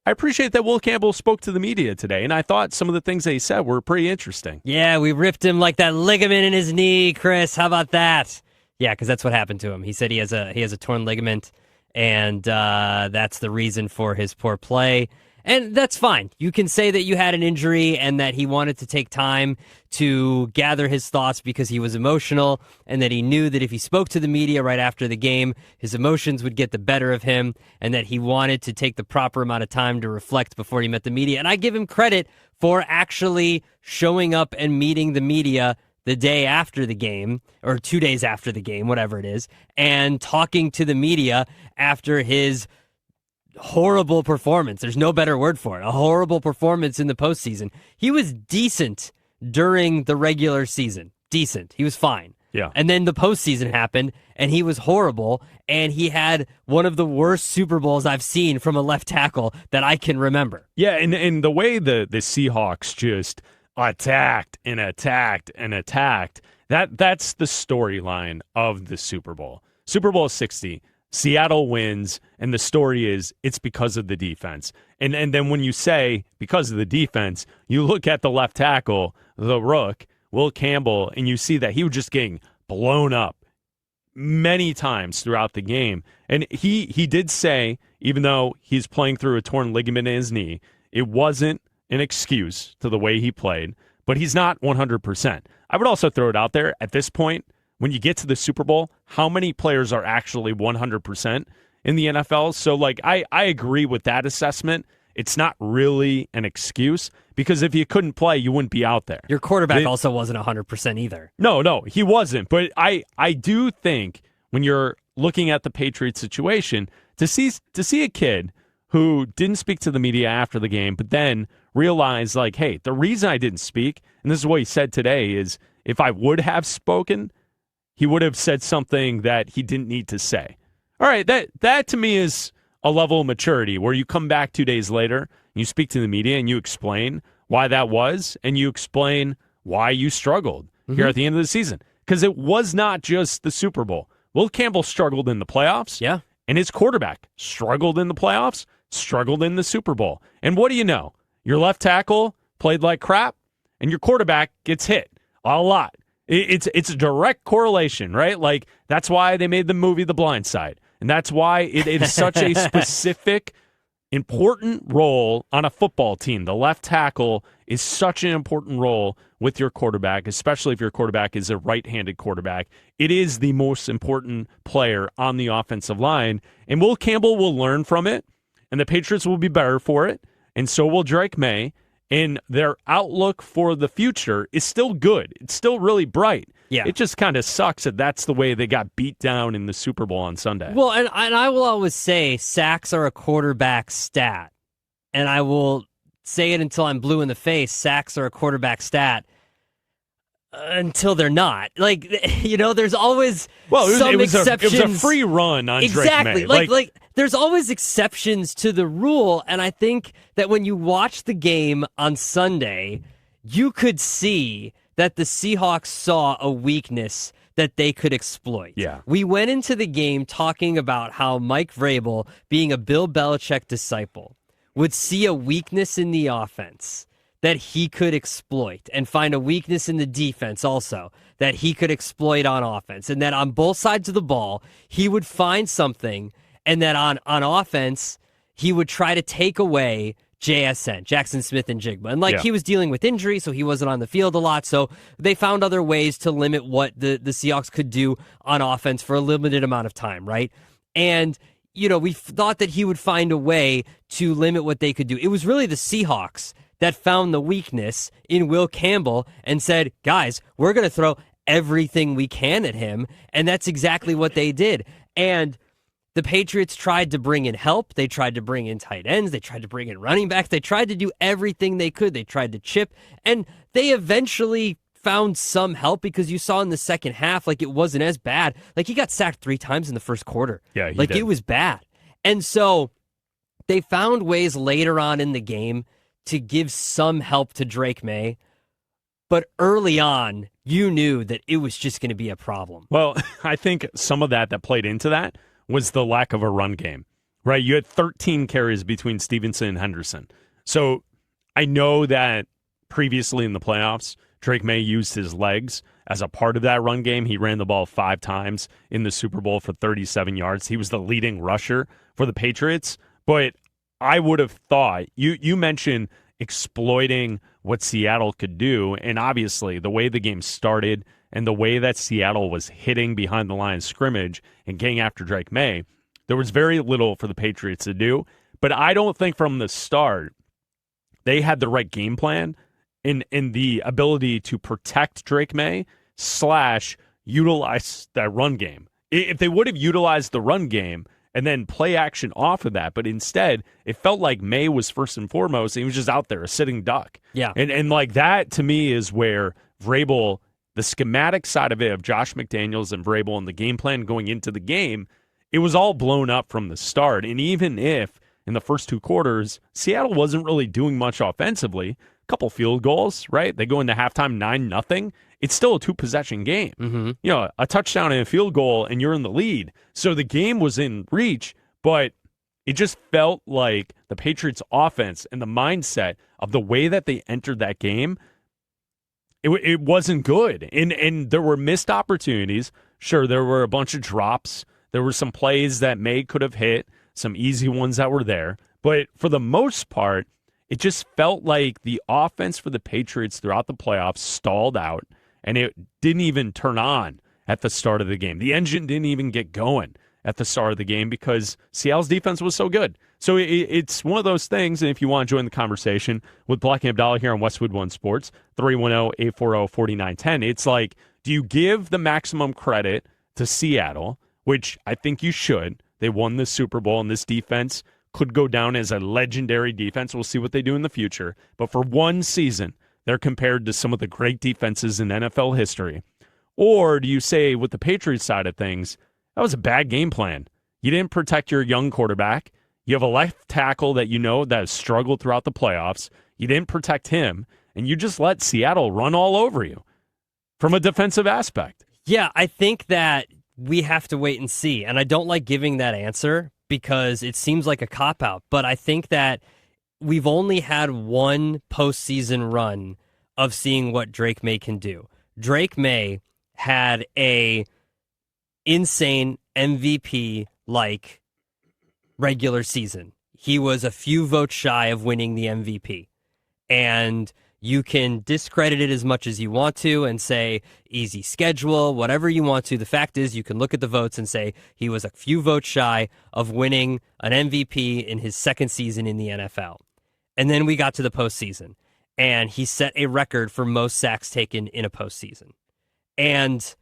I appreciate that Will Campbell spoke to the media today, and I thought some of the things that he said were pretty interesting. Yeah, we ripped him like that ligament in his knee, Chris. How about that? Yeah, because that's what happened to him. He said he has a torn ligament, and that's the reason for his poor play. And that's fine. You can say that you had an injury and that he wanted to take time to gather his thoughts because he was emotional and that he knew that if he spoke to the media right after the game, his emotions would get the better of him and that he wanted to take the proper amount of time to reflect before he met the media. And I give him credit for actually showing up and meeting the media the day after the game or 2 days after the game, whatever it is, and talking to the media after his horrible performance. There's no better word for it. A horrible performance in the postseason. He was decent during the regular season. Decent. He was fine. Yeah. And then the postseason happened, and he was horrible, and he had one of the worst Super Bowls I've seen from a left tackle that I can remember. Yeah, and the way the Seahawks just attacked and attacked and attacked, that's the storyline of the Super Bowl. Super Bowl 60. Seattle wins, and the story is it's because of the defense. And then when you say because of the defense, you look at the left tackle, the rook, Will Campbell, and you see that he was just getting blown up many times throughout the game. And he did say, even though he's playing through a torn ligament in his knee, it wasn't an excuse to the way he played, but he's not 100%. I would also throw it out there at this point, when you get to the Super Bowl, how many players are actually 100% in the NFL? So, I agree with that assessment. It's not really an excuse because if you couldn't play, you wouldn't be out there. Your quarterback also wasn't 100% either. No, he wasn't. But I do think when you're looking at the Patriots situation, to see a kid who didn't speak to the media after the game, but then realized, hey, the reason I didn't speak, and this is what he said today, is if I would have spoken, he would have said something that he didn't need to say. All right, that to me is a level of maturity where you come back 2 days later, and you speak to the media, and you explain why that was, and you explain why you struggled here at the end of the season. Because it was not just the Super Bowl. Will Campbell struggled in the playoffs. Yeah. And his quarterback struggled in the playoffs, struggled in the Super Bowl. And what do you know? Your left tackle played like crap, and your quarterback gets hit a lot. It's a direct correlation, right? That's why they made the movie The Blind Side. And that's why it is such a specific, important role on a football team. The left tackle is such an important role with your quarterback, especially if your quarterback is a right-handed quarterback. It is the most important player on the offensive line. And Will Campbell will learn from it, and the Patriots will be better for it, and so will Drake May. And their outlook for the future is still good. It's still really bright. Yeah. It just kind of sucks that that's the way they got beat down in the Super Bowl on Sunday. Well, and I will always say sacks are a quarterback stat. And I will say it until I'm blue in the face. Sacks are a quarterback stat until they're not. There's always some exceptions. It was a free run on Drake May. Exactly. There's always exceptions to the rule, and I think that when you watch the game on Sunday, you could see that the Seahawks saw a weakness that they could exploit. Yeah. We went into the game talking about how Mike Vrabel, being a Bill Belichick disciple, would see a weakness in the offense that he could exploit and find a weakness in the defense also that he could exploit on offense, and that on both sides of the ball, he would find something. And that on offense, he would try to take away JSN, Jackson Smith and Jigba. And he was dealing with injury, so he wasn't on the field a lot. So they found other ways to limit what the Seahawks could do on offense for a limited amount of time, right? And, we thought that he would find a way to limit what they could do. It was really the Seahawks that found the weakness in Will Campbell and said, guys, we're going to throw everything we can at him. And that's exactly what they did. And the Patriots tried to bring in help. They tried to bring in tight ends. They tried to bring in running backs. They tried to do everything they could. They tried to chip, and they eventually found some help because you saw in the second half, it wasn't as bad. He got sacked 3 times in the first quarter. Yeah, he did. It was bad. And so they found ways later on in the game to give some help to Drake May, but early on, you knew that it was just going to be a problem. Well, I think some of that played into that was the lack of a run game, right? You had 13 carries between Stevenson and Henderson. So I know that previously in the playoffs, Drake May used his legs as a part of that run game. He ran the ball 5 times in the Super Bowl for 37 yards. He was the leading rusher for the Patriots. But I would have thought, you mentioned exploiting what Seattle could do, and obviously the way the game started and the way that Seattle was hitting behind the line of scrimmage and getting after Drake May, there was very little for the Patriots to do. But I don't think from the start they had the right game plan in the ability to protect Drake May / utilize that run game. If they would have utilized the run game and then play action off of that, but instead it felt like May was first and foremost, and he was just out there, a sitting duck. Yeah. And like that to me is where Vrabel, the schematic side of it of Josh McDaniels and Vrabel and the game plan going into the game, it was all blown up from the start. And even if in the first 2 quarters, Seattle wasn't really doing much offensively, couple field goals, right? They go into halftime 9-0. It's still a 2-possession game. Mm-hmm. You know, a touchdown and a field goal, and you're in the lead. So the game was in reach, but it just felt like the Patriots' offense and the mindset of the way that they entered that game, it wasn't good. And there were missed opportunities. Sure, there were a bunch of drops. There were some plays that May could have hit, some easy ones that were there. But for the most part, it just felt like the offense for the Patriots throughout the playoffs stalled out, and it didn't even turn on at the start of the game. The engine didn't even get going at the start of the game because Seattle's defense was so good. So it's one of those things, and if you want to join the conversation with Bleck and Abdalla here on Westwood One Sports, 310-840-4910, it's like, do you give the maximum credit to Seattle, which I think you should? They won the Super Bowl, and this defense could go down as a legendary defense. We'll see what they do in the future. But for one season, they're compared to some of the great defenses in NFL history. Or do you say, with the Patriots side of things, that was a bad game plan? You didn't protect your young quarterback. You have a left tackle that you know that has struggled throughout the playoffs. You didn't protect him, and you just let Seattle run all over you from a defensive aspect. Yeah, I think that we have to wait and see. And I don't like giving that answer because it seems like a cop-out. But I think that we've only had one postseason run of seeing what Drake May can do. Drake May had a insane MVP-like regular season. He was a few votes shy of winning the MVP. And you can discredit it as much as you want to and say easy schedule, whatever you want to. The fact is you can look at the votes and say he was a few votes shy of winning an MVP in his second season in the NFL. And then we got to the postseason, and he set a record for most sacks taken in a postseason. And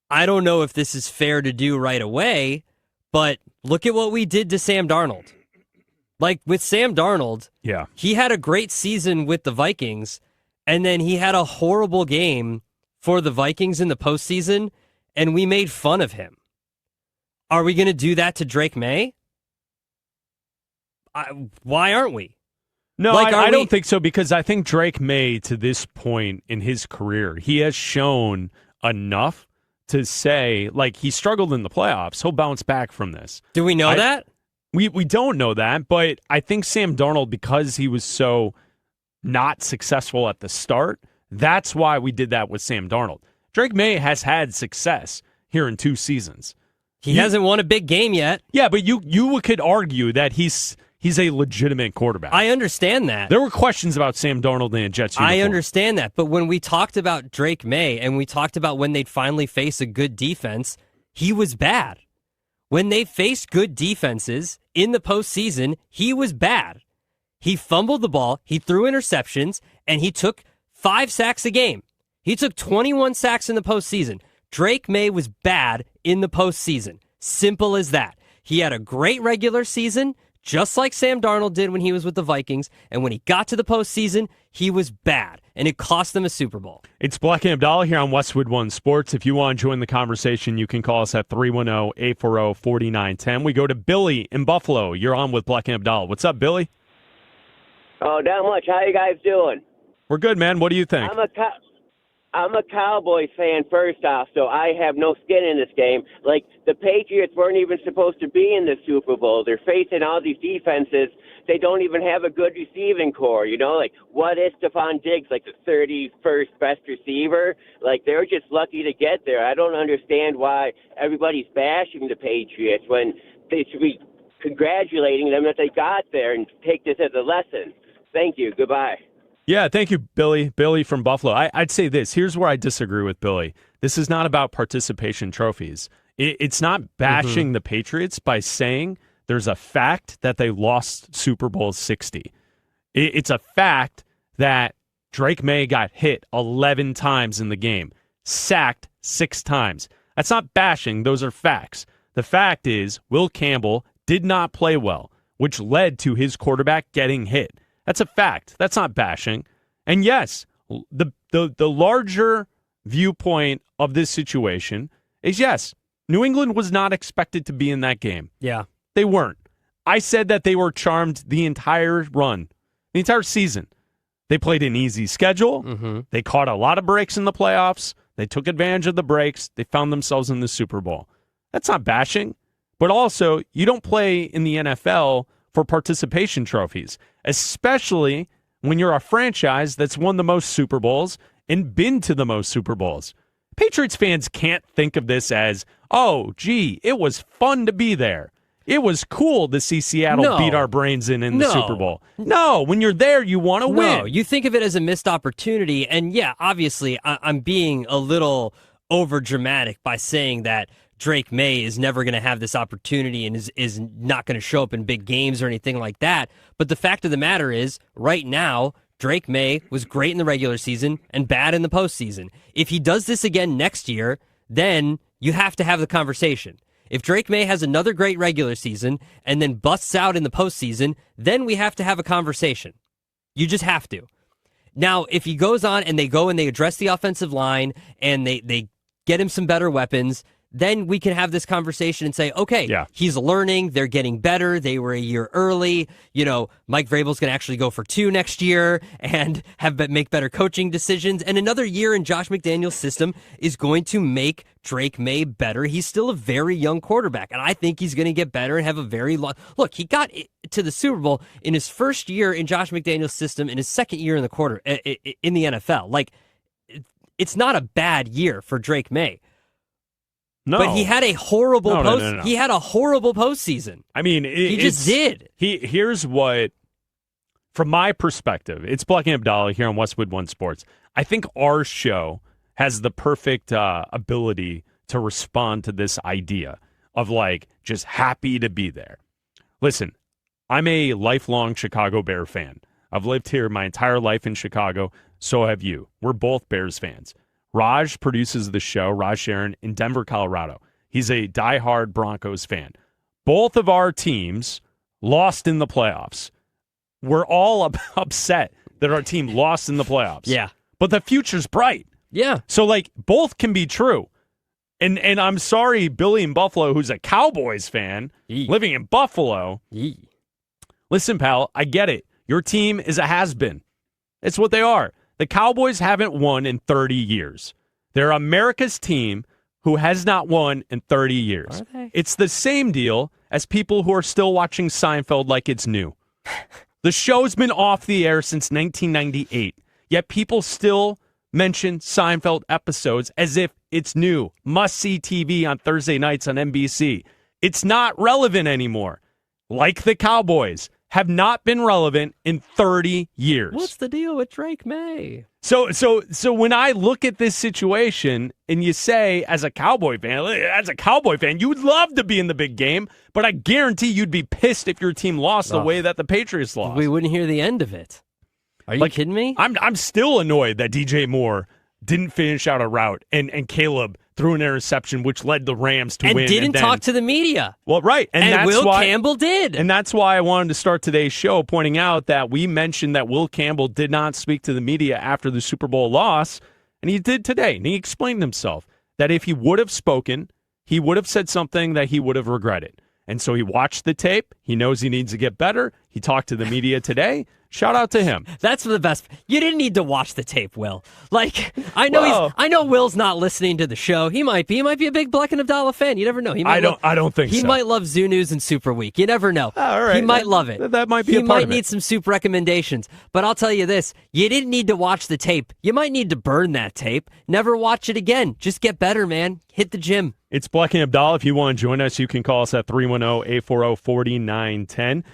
I don't know if this is fair to do right away, but look at what we did to Sam Darnold. Like with Sam Darnold, yeah, he had a great season with the Vikings, and then he had a horrible game for the Vikings in the postseason, and we made fun of him. Are we going to do that to Drake May? Why aren't we? No, I don't think so, because I think Drake May, to this point in his career, he has shown enough to say, like, he struggled in the playoffs. He'll bounce back from this. Do we know that? We don't know that, but I think Sam Darnold, because he was so not successful at the start, that's why we did that with Sam Darnold. Drake May has had success here in 2 seasons. He hasn't won a big game yet. Yeah, but you could argue that he's a legitimate quarterback. I understand that. There were questions about Sam Darnold in a Jets uniform. I understand that, but when we talked about Drake May and we talked about when they'd finally face a good defense, he was bad. When they faced good defenses in the postseason, he was bad. He fumbled the ball, he threw interceptions, and he took 5 sacks a game. He took 21 sacks in the postseason. Drake May was bad in the postseason. Simple as that. He had a great regular season, just like Sam Darnold did when he was with the Vikings, and when he got to the postseason, he was bad, and it cost them a Super Bowl. It's Bleck and Abdalla here on Westwood One Sports. If you want to join the conversation, you can call us at 310-840-4910. We go to Billy in Buffalo. You're on with Bleck and Abdalla. What's up, Billy? Oh, not much. How you guys doing? We're good, man. What do you think? I'm a Cowboys fan first off, so I have no skin in this game. Like, the Patriots weren't even supposed to be in the Super Bowl. They're facing all these defenses. They don't even have a good receiving core, you know? Like, what is Stephon Diggs, like the 31st best receiver? Like, they're just lucky to get there. I don't understand why everybody's bashing the Patriots when they should be congratulating them that they got there and take this as a lesson. Thank you. Goodbye. Yeah, thank you, Billy. Billy from Buffalo. I'd say this. Here's where I disagree with Billy. This is not about participation trophies. It's not bashing the Patriots by saying there's a fact that they lost Super Bowl 60. It's a fact that Drake May got hit 11 times in the game, sacked 6 times. That's not bashing. Those are facts. The fact is Will Campbell did not play well, which led to his quarterback getting hit. That's a fact. That's not bashing. And yes, the larger viewpoint of this situation is yes, New England was not expected to be in that game. Yeah. They weren't. I said that they were charmed the entire run, the entire season. They played an easy schedule. Mm-hmm. They caught a lot of breaks in the playoffs. They took advantage of the breaks. They found themselves in the Super Bowl. That's not bashing. But also, you don't play in the NFL for participation trophies, especially when you're a franchise that's won the most Super Bowls and been to the most Super Bowls. Patriots fans can't think of this as, oh, gee, it was fun to be there. It was cool to see Seattle beat our brains in the Super Bowl. No, when you're there, you want to win. No, you think of it as a missed opportunity. And yeah, obviously, I'm being a little over dramatic by saying that Drake May is never going to have this opportunity and is not going to show up in big games or anything like that. But the fact of the matter is, right now, Drake May was great in the regular season and bad in the postseason. If he does this again next year, then you have to have the conversation. If Drake May has another great regular season and then busts out in the postseason, then we have to have a conversation. You just have to. Now, if he goes on and they go and they address the offensive line and they get him some better weapons, then we can have this conversation and say, okay, he's learning, they're getting better, they were a year early, you know, Mike Vrabel's going to actually go for 2 next year and make better coaching decisions, and another year in Josh McDaniels' system is going to make Drake May better. He's still a very young quarterback, and I think he's going to get better and have a very long... Look, he got to the Super Bowl in his first year in Josh McDaniels' system, in his second year in the NFL. Like, it's not a bad year for Drake May. No. But he had a horrible He had a horrible postseason. I mean, he just did. Here's what, from my perspective, it's Bleck and Abdalla here on Westwood One Sports. I think our show has the perfect ability to respond to this idea of like just happy to be there. Listen, I'm a lifelong Chicago Bear fan. I've lived here my entire life in Chicago. So have you. We're both Bears fans. Raj produces the show, Raj Sharon, in Denver, Colorado. He's a diehard Broncos fan. Both of our teams lost in the playoffs. We're all upset that our team lost in the playoffs. Yeah. But the future's bright. Yeah. So, like, both can be true. And I'm sorry, Billy in Buffalo, who's a Cowboys fan, living in Buffalo. Listen, pal, I get it. Your team is a has-been. It's what they are. The Cowboys haven't won in 30 years. They're America's team who has not won in 30 years. Are they? It's the same deal as people who are still watching Seinfeld like it's new. The show's been off the air since 1998, yet people still mention Seinfeld episodes as if it's new. Must-see TV on Thursday nights on NBC. It's not relevant anymore. Like the Cowboys have not been relevant in 30 years. What's the deal with Drake May? So when I look at this situation and you say, as a Cowboy fan, you would love to be in the big game, but I guarantee you'd be pissed if your team lost the way that the Patriots lost. We wouldn't hear the end of it. Are you kidding me? I'm still annoyed that DJ Moore didn't finish out a route and Caleb threw an interception, which led the Rams to win. And didn't talk to the media. Well, right. And that's Will why, Campbell did. And that's why I wanted to start today's show pointing out that we mentioned that Will Campbell did not speak to the media after the Super Bowl loss, and he did today. And he explained himself that if he would have spoken, he would have said something that he would have regretted. And so he watched the tape. He knows he needs to get better. He talked to the media today. Shout out to him. That's the best. You didn't need to watch the tape, Will. Like, I know Will's not listening to the show. He might be. He might be a big Bleck and Abdalla fan. You never know. I don't think so. He might love Zoo News and Super Week. You never know. All right. He might love it. That might be he a part might of it. need some soup recommendations. But I'll tell you this. You didn't need to watch the tape. You might need to burn that tape. Never watch it again. Just get better, man. Hit the gym. It's Bleck and Abdalla. If you want to join us, you can call us at 310-840-4910.